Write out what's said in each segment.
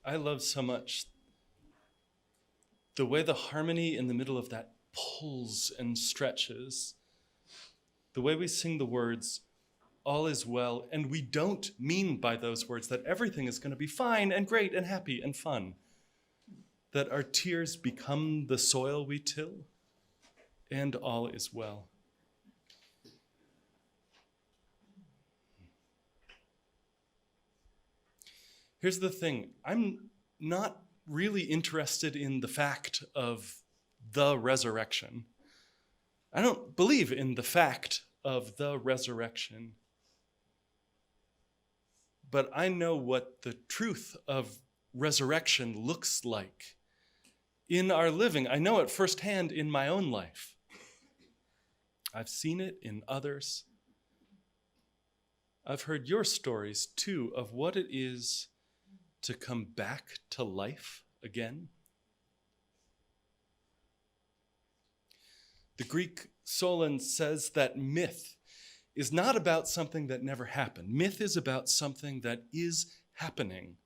I love so much the way the harmony in the middle of that pulls and stretches, the way we sing the words, all is well, and we don't mean by those words that everything is going to be fine and great and happy and fun, that our tears become the soil we till, and all is well. Here's the thing, I'm not really interested in the fact of the resurrection. I don't believe in the fact of the resurrection. But I know what the truth of resurrection looks like in our living. I know it firsthand in my own life. I've seen it in others. I've heard your stories too of what it is to come back to life again. The Greek Solon says that myth is not about something that never happened. Myth is about something that is happening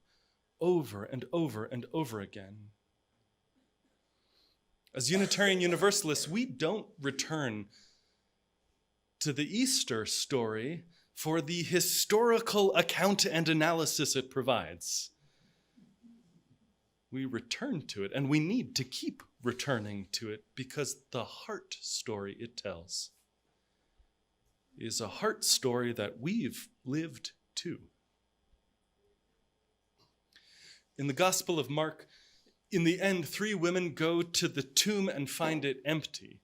over and over and over again. As Unitarian Universalists, we don't return to the Easter story for the historical account and analysis it provides. We return to it, and we need to keep returning to it because the heart story it tells is a heart story that we've lived too. In the Gospel of Mark, in the end, 3 women go to the tomb and find it empty.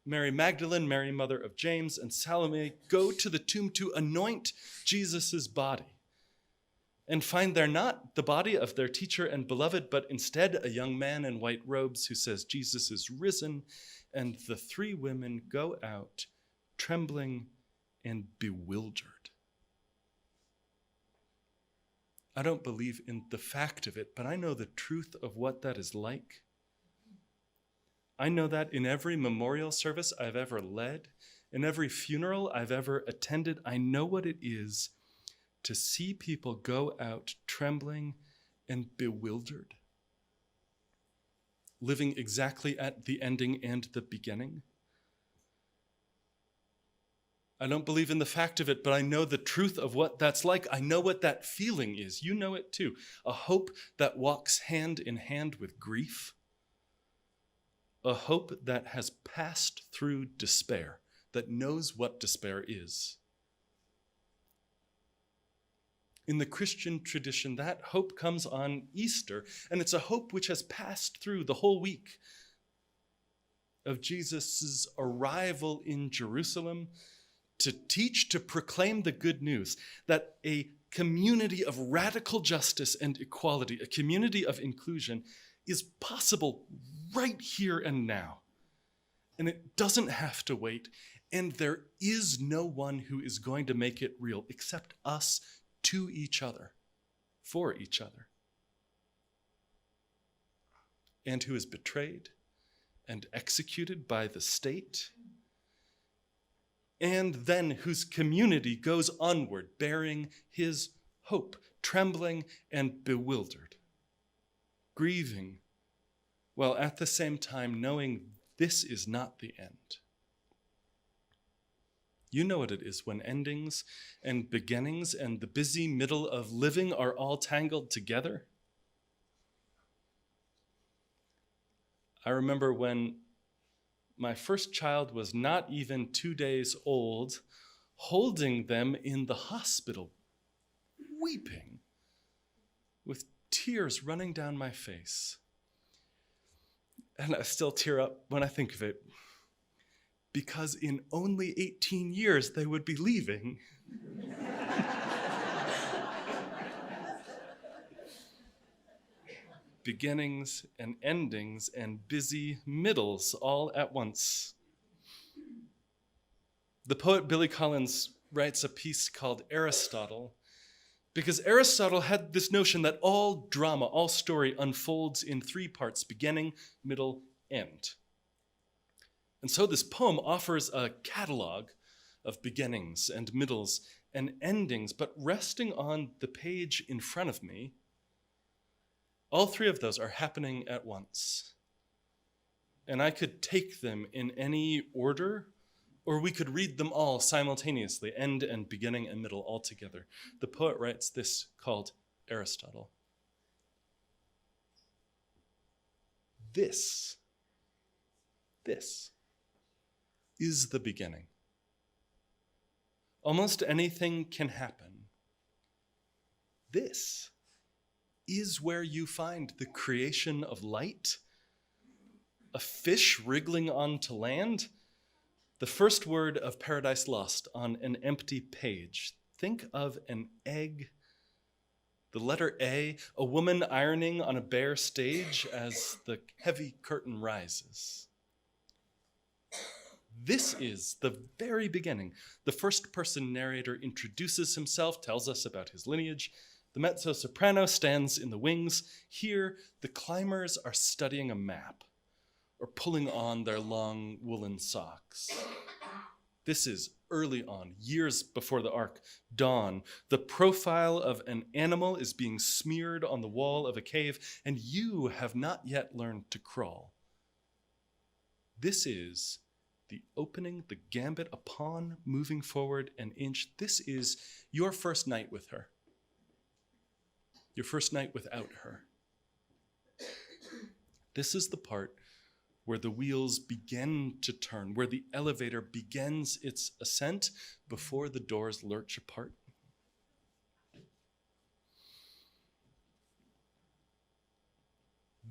Mary Magdalene, Mary, mother of James, and Salome go to the tomb to anoint Jesus' body and find there not the body of their teacher and beloved, but instead a young man in white robes who says Jesus is risen, and the 3 women go out trembling and bewildered. I don't believe in the fact of it, but I know the truth of what that is like. I know that in every memorial service I've ever led, in every funeral I've ever attended, I know what it is to see people go out trembling and bewildered, living exactly at the ending and the beginning. I don't believe in the fact of it, but I know the truth of what that's like. I know what that feeling is. You know it too. A hope that walks hand in hand with grief. A hope that has passed through despair, that knows what despair is. In the Christian tradition, that hope comes on Easter, and it's a hope which has passed through the whole week of Jesus' arrival in Jerusalem to teach, to proclaim the good news that a community of radical justice and equality, a community of inclusion, is possible right here and now. And it doesn't have to wait, and there is no one who is going to make it real except us, to each other, for each other, and who is betrayed and executed by the state, and then whose community goes onward, bearing his hope, trembling and bewildered, grieving, while at the same time knowing this is not the end. You know what it is when endings and beginnings and the busy middle of living are all tangled together. I remember when my first child was not even 2 days old, holding them in the hospital, weeping, with tears running down my face. And I still tear up when I think of it, because in only 18 years they would be leaving. Beginnings and endings and busy middles all at once. The poet Billy Collins writes a piece called Aristotle, because Aristotle had this notion that all drama, all story unfolds in 3 parts, beginning, middle, end. And so this poem offers a catalog of beginnings and middles and endings, but resting on the page in front of me All three of those are happening at once. And I could take them in any order, or we could read them all simultaneously, end and beginning and middle all together. The poet writes this called Aristotle. This is the beginning. Almost anything can happen. This is where you find the creation of light, a fish wriggling onto land, the first word of Paradise Lost on an empty page. Think of an egg, the letter A, a woman ironing on a bare stage as the heavy curtain rises. This is the very beginning. The first-person narrator introduces himself, tells us about his lineage. The mezzo-soprano stands in the wings. Here, the climbers are studying a map or pulling on their long woolen socks. This is early on, years before the ark, dawn. The profile of an animal is being smeared on the wall of a cave, and you have not yet learned to crawl. This is the opening, the gambit upon moving forward an inch. This is your first night with her. Your first night without her. This is the part where the wheels begin to turn, where the elevator begins its ascent before the doors lurch apart.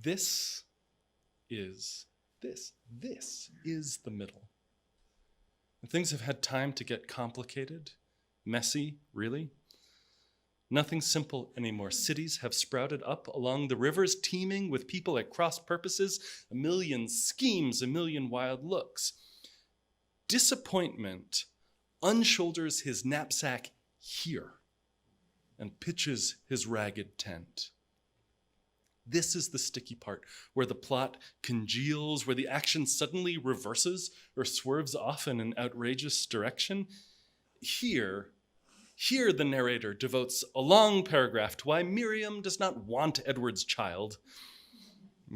This is the middle. And things have had time to get complicated, messy, really. Nothing's simple anymore. Cities have sprouted up along the rivers, teeming with people at cross purposes, a million schemes, a million wild looks. Disappointment unshoulders his knapsack here and pitches his ragged tent. This is the sticky part, where the plot congeals, where the action suddenly reverses or swerves off in an outrageous direction. Here the narrator devotes a long paragraph to why Miriam does not want Edward's child.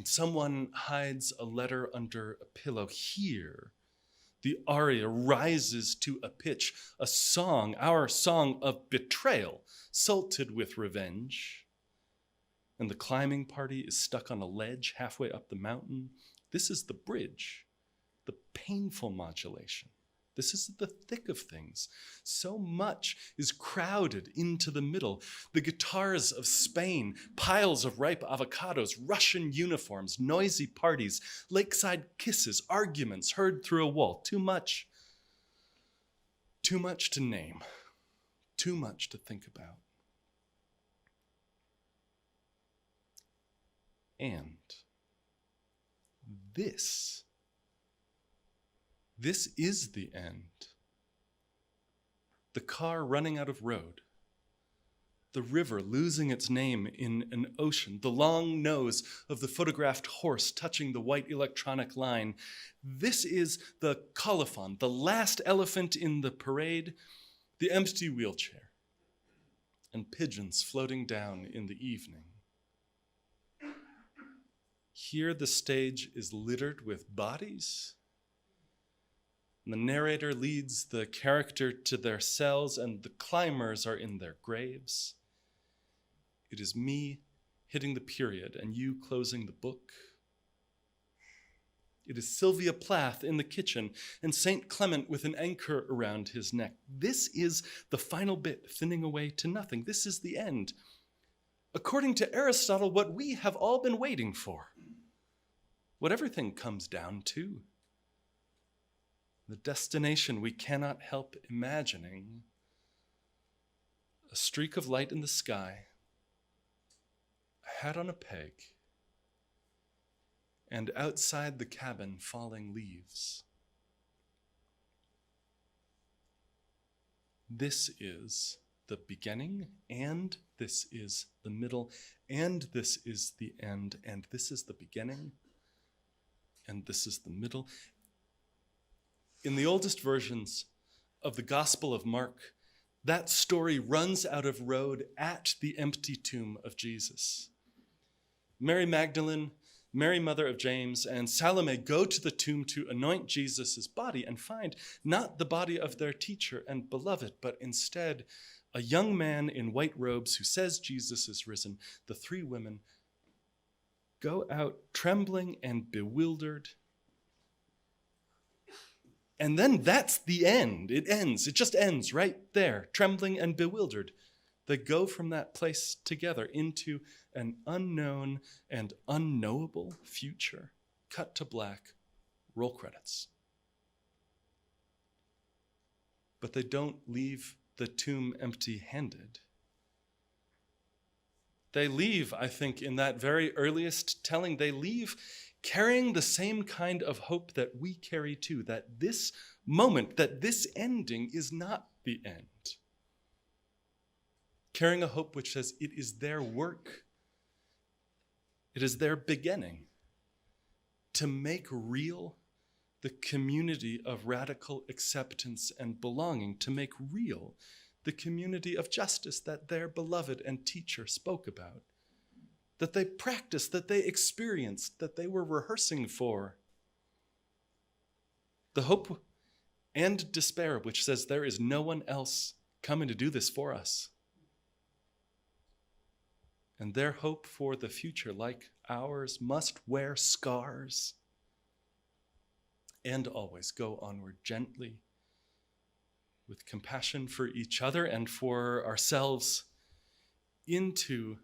Someone hides a letter under a pillow. Here, the aria rises to a pitch, a song, our song of betrayal, salted with revenge. And the climbing party is stuck on a ledge halfway up the mountain. This is the bridge, the painful modulation. This is the thick of things. So much is crowded into the middle. The guitars of Spain, piles of ripe avocados, Russian uniforms, noisy parties, lakeside kisses, arguments heard through a wall. Too much to name, too much to think about. And this is the end. The car running out of road. The river losing its name in an ocean. The long nose of the photographed horse touching the white electronic line. This is the colophon, the last elephant in the parade, the empty wheelchair, and pigeons floating down in the evening. Here the stage is littered with bodies. And the narrator leads the character to their cells, and the climbers are in their graves. It is me hitting the period and you closing the book. It is Sylvia Plath in the kitchen and St. Clement with an anchor around his neck. This is the final bit, thinning away to nothing. This is the end. According to Aristotle, what we have all been waiting for. What everything comes down to. The destination we cannot help imagining. A streak of light in the sky, a hat on a peg, and outside the cabin falling leaves. This is the beginning, and this is the middle, and this is the end, and this is the beginning, and this is the middle. In the oldest versions of the Gospel of Mark, that story runs out of road at the empty tomb of Jesus. Mary Magdalene, Mary, mother of James, and Salome go to the tomb to anoint Jesus' body and find not the body of their teacher and beloved, but instead a young man in white robes who says Jesus is risen. The three women go out trembling and bewildered. And then that's the end. It ends. It just ends right there, trembling and bewildered. They go from that place together into an unknown and unknowable future. Cut to black, roll credits. But they don't leave the tomb empty-handed. They leave, I think, in that very earliest telling, they leave carrying the same kind of hope that we carry too, that this moment, that this ending is not the end. Carrying a hope which says it is their work, it is their beginning to make real the community of radical acceptance and belonging, to make real the community of justice that their beloved and teacher spoke about, that they practiced, that they experienced, that they were rehearsing for. The hope and despair which says there is no one else coming to do this for us. And their hope for the future, like ours, must wear scars and always go onward gently with compassion for each other and for ourselves into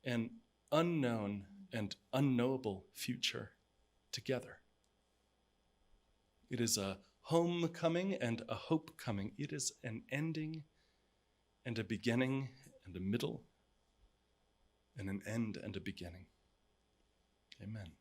an unknown and unknowable future together. It is a homecoming and a hope coming. It is an ending and a beginning and a middle and an end and a beginning. Amen.